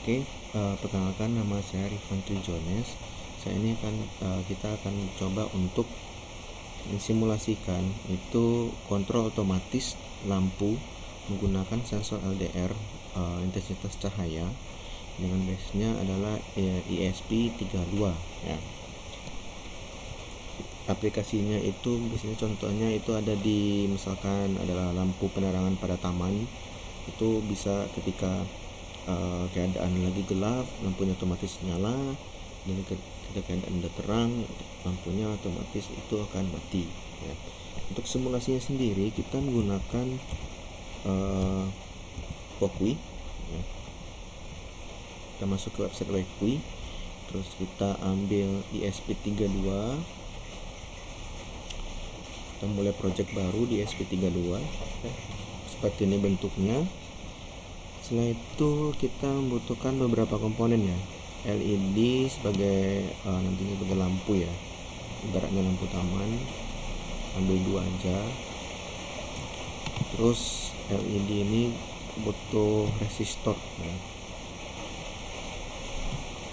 Oke, perkenalkan nama saya Rifan Trijones. Kita akan coba untuk mensimulasikan itu kontrol otomatis lampu menggunakan sensor LDR intensitas cahaya dengan base-nya adalah ESP32 ya. Aplikasinya itu biasanya contohnya itu ada di misalkan adalah lampu penerangan pada taman. Itu bisa ketika keadaan lagi gelap, lampunya otomatis nyala, dan ketika keadaan udah terang, lampunya otomatis itu akan mati ya. Untuk simulasinya sendiri kita menggunakan Wakui ya. Kita masuk ke website Wakui, terus kita ambil ESP32, kita mulai project baru di ESP32 ya. Seperti ini bentuknya. Setelah itu kita membutuhkan beberapa komponen ya. LED sebagai nantinya sebagai lampu ya, ibaratnya lampu taman, ambil 2 aja. Terus LED ini butuh resistor ya.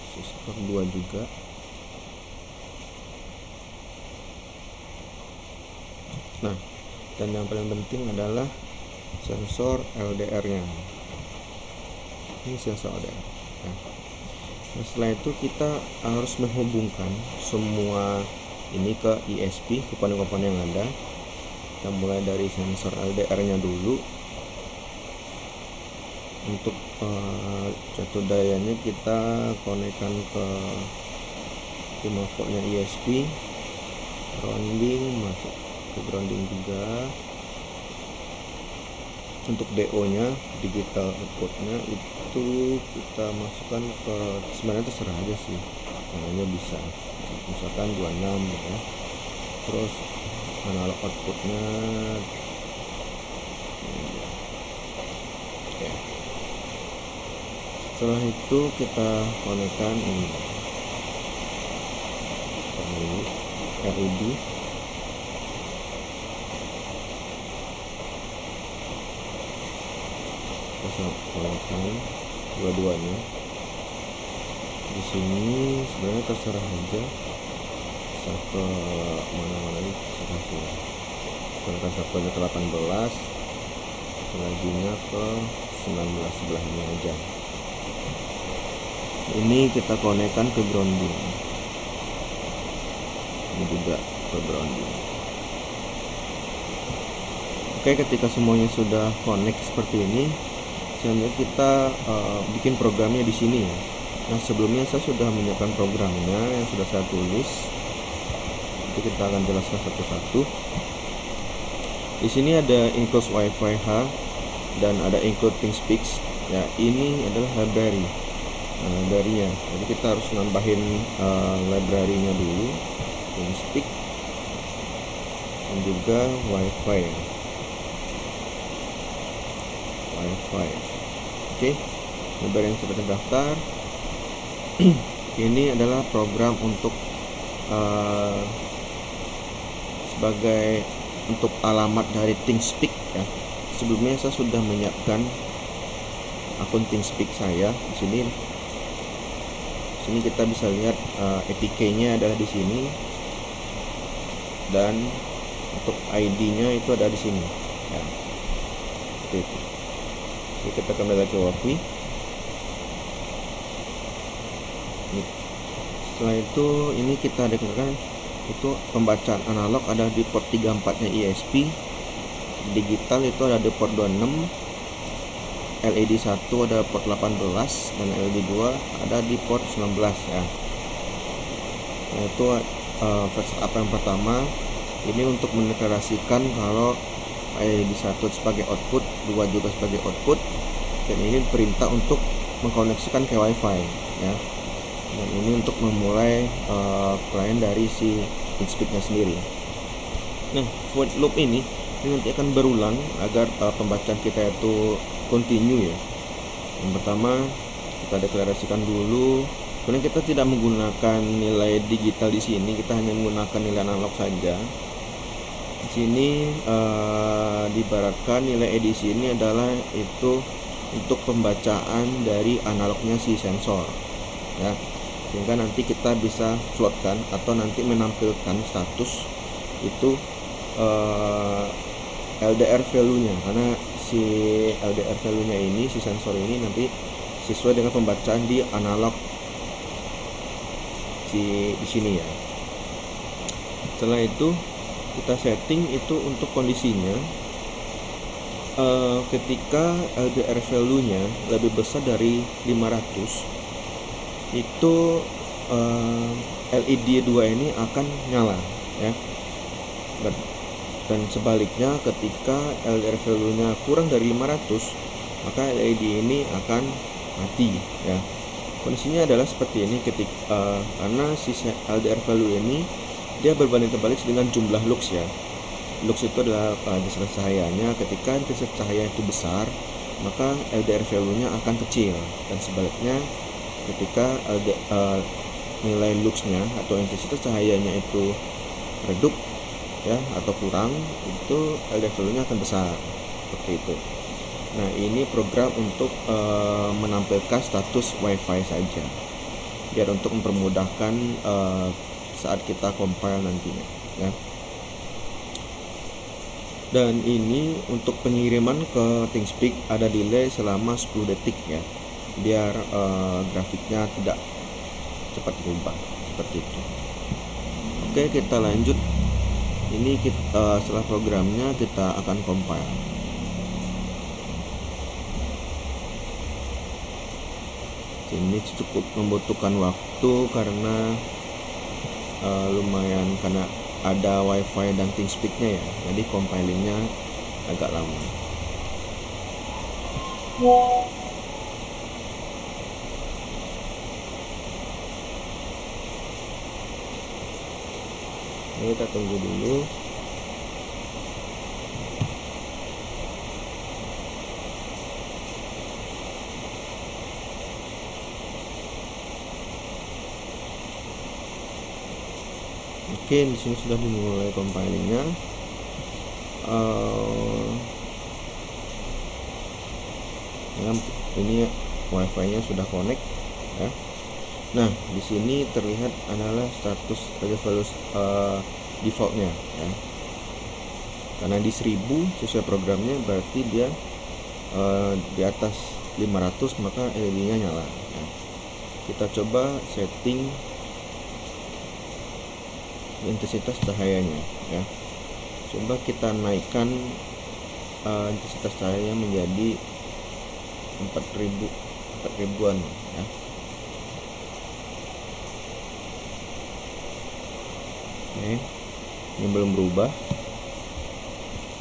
Resistor 2 juga. Nah, dan yang paling penting adalah sensor LDR-nya. Ini sensor LDR. Nah, setelah itu kita harus menghubungkan semua ini ke ESP, komponen-komponen yang ada. Kita mulai dari sensor LDR-nya dulu. Untuk jatuh dayanya kita konekkan ke 5 voltnya ESP, grounding masuk ke grounding juga. Untuk DO nya, digital outputnya itu kita masukkan ke, sebenarnya terserah aja sih, namanya bisa misalkan 26 ya. Terus analog outputnya oke. Setelah itu kita konekkan ini LED. Kita konekkan dua-duanya. Di sini sebenarnya terserah aja, bisa ke mana-mana nih, terserah sih. Konekkan satunya ke 18, laginya ke 19 sebelahnya aja. Ini kita konekkan ke grounding. Ini juga ke grounding. Oke, ketika semuanya sudah connect seperti ini, selanjutnya kita bikin programnya di sini ya. Nah, sebelumnya saya sudah menyiapkan programnya yang sudah saya tulis. Nanti kita akan jelaskan satu-satu. Di sini ada include Wi-Fi H dan ada include ThingSpeak. Ya, ini adalah library. Library-nya. Jadi kita harus nambahin library-nya dulu, ThingSpeak dan juga Wi-Fi. Oke, library yang sudah terdaftar. Ini adalah program untuk sebagai untuk alamat dari ThingSpeak ya. Sebelumnya saya sudah menyiapkan akun ThingSpeak saya di sini. Sini kita bisa lihat APK-nya adalah di sini, dan untuk ID-nya itu ada di sini ya. Seperti itu. Jadi kita kembali ke Wakui. Setelah itu ini kita deklarasikan itu pembacaan analog ada di port 34 nya ESP, digital itu ada di port 26, LED 1 ada port 18, dan LED 2 ada di port 19 ya. Nah, itu versi apa yang pertama ini untuk mendeklarasikan kalau LED 1 sebagai output, 2 juga sebagai output, dan ini perintah untuk mengkoneksikan ke Wi-Fi ya. Dan ini untuk memulai klien dari si ThingSpeak-nya sendiri. Nah, void loop ini nanti akan berulang agar pembacaan kita itu continue ya. Yang pertama kita deklarasikan dulu. Kemudian kita tidak menggunakan nilai digital di sini, kita hanya menggunakan nilai analog saja. Di sini diibaratkan nilai edisi ini adalah itu untuk pembacaan dari analognya si sensor ya, sehingga nanti kita bisa floatkan atau nanti menampilkan status itu LDR value-nya, karena si LDR value-nya ini, si sensor ini nanti sesuai dengan pembacaan di analog di sini ya. Setelah itu kita setting itu untuk kondisinya ketika LDR value-nya lebih besar dari 500 itu LED 2 ini akan nyala ya. Dan sebaliknya ketika LDR value-nya kurang dari 500 maka LED ini akan mati ya. Kondisinya adalah seperti ini ketika karena si LDR value ini dia berbanding terbalik dengan jumlah lux ya. Lux itu adalah intensitas cahayanya. Ketika intensitas cahaya itu besar maka LDR value-nya akan kecil, dan sebaliknya ketika nilai luxnya atau intensitas cahayanya itu redup ya atau kurang, itu LDR value-nya akan besar seperti itu. Nah, ini program untuk menampilkan status WiFi saja, biar untuk mempermudahkan saat kita compile nantinya ya. Dan ini untuk pengiriman ke ThinkSpeak ada delay selama 10 detik ya, biar grafiknya tidak cepat berubah seperti itu. Oke, kita lanjut. Ini kita setelah programnya kita akan compile. Ini cukup membutuhkan waktu karena lumayan, karena ada WiFi dan ThinkSpeak-nya ya, jadi compilingnya agak lama. Ini kita tunggu dulu. Oke, di sini sudah dimulai compilingnya. Ini WiFi-nya sudah connect ya. Nah, di sini terlihat adalah status value defaultnya ya. Karena di 1000 sesuai programnya, berarti dia di atas 500 maka LED-nya nyala ya. Kita coba setting intensitas cahayanya ya. Coba kita naikkan intensitas cahaya menjadi 4000-an ya. Oke, ini belum berubah,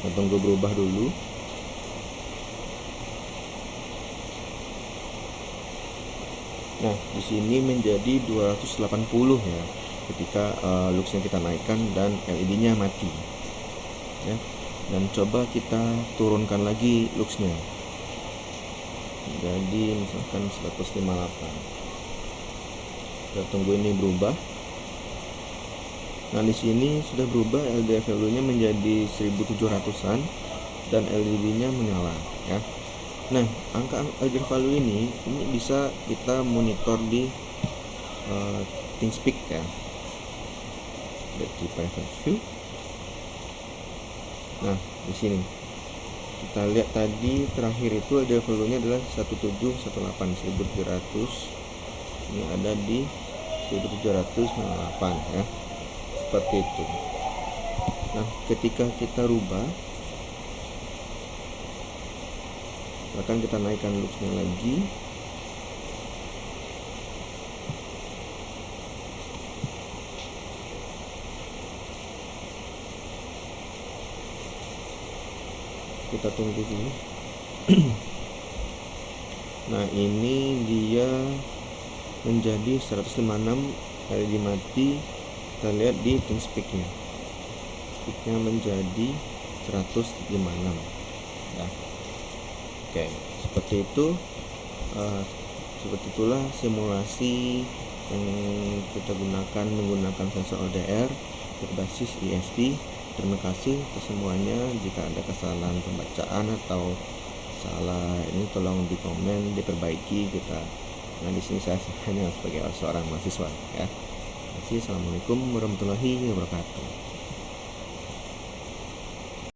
kita tunggu berubah dulu. Nah, di sini menjadi 280 ya ketika luxnya kita naikkan dan LED-nya mati ya. Dan coba kita turunkan lagi luxnya, jadi misalkan 158. Kita tunggu ini berubah. Nah, di sini sudah berubah, LDR value-nya menjadi 1700-an dan LED-nya menyala ya. Nah, angka LDR value ini bisa kita monitor di ThinkSpeak ya. Di private view. Nah, di sini kita lihat tadi terakhir itu LDR value-nya adalah 1718, 1700. Ini ada di 1798 ya. Seperti itu. Nah, ketika kita rubah, akan kita naikkan luxnya lagi. Kita tunggu dulu. Nah, ini dia menjadi 156, LED mati. Kita lihat di ThinkSpeak-nya, ThinkSpeak-nya menjadi 156 ya. Oke, seperti itu. Seperti itulah simulasi yang kita gunakan menggunakan sensor LDR berbasis ESP. Terima kasih atas semuanya. Jika ada kesalahan pembacaan atau salah ini tolong di komen, diperbaiki kita. Nah, di sini saya hanya sebagai seorang mahasiswa ya. Terima kasih. Assalamualaikum warahmatullahi wabarakatuh.